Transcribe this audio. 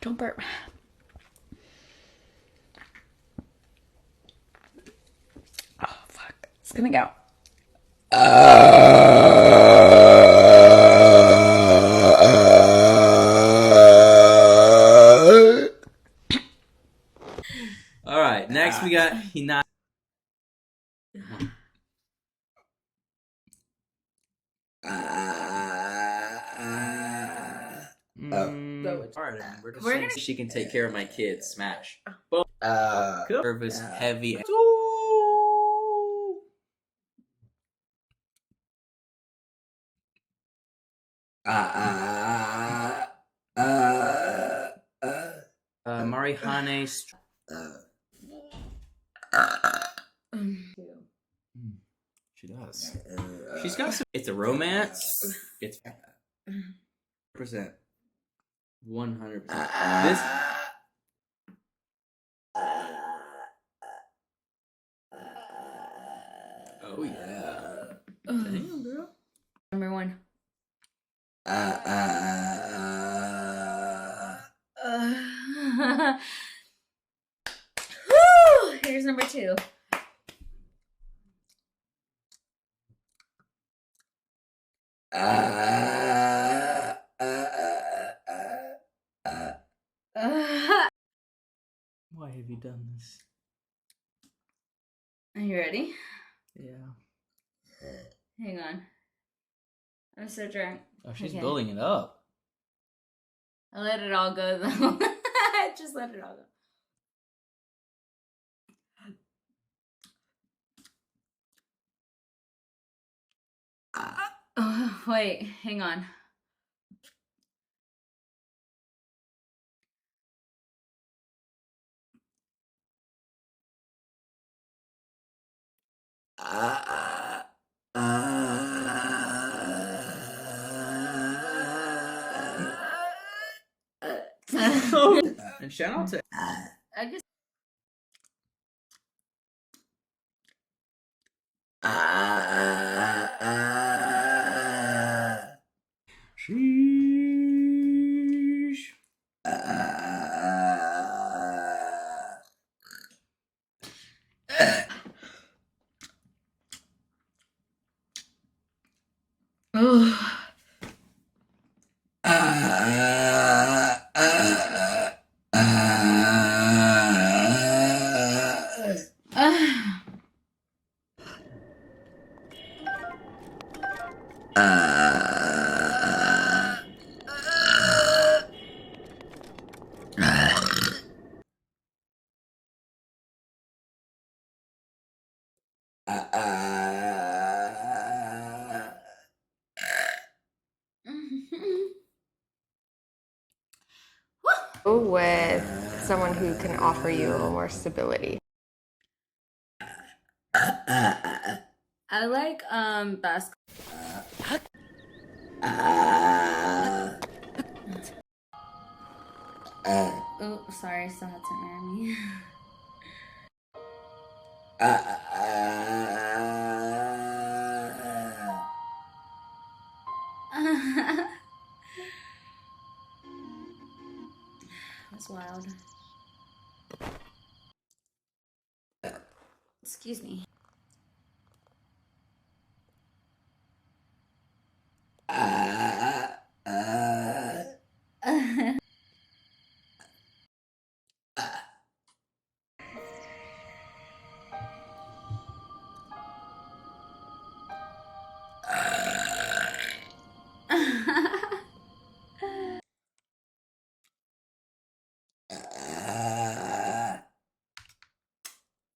Don't burp. Oh, fuck. It's gonna go. All right, next we got Hina. Alright, we're just saying she can take care of my kids. Smash. Boom. Nervous, heavy. Marihane. She does. She's got some. It's a romance. It's 100%. 100%. This. Oh yeah. Damn, girl. Number one. Whew, here's number two. Why have you done this? Are you ready? Yeah. Hang on. I'm so drunk. Oh, she's building it up. I let it all go though. Just let it all go. Oh, wait, hang on. And shout out to. I guess. Sheesh. With someone who can offer you a little more stability. I like basketball. Oh, sorry, I still had some air in me. That's wild. Excuse me.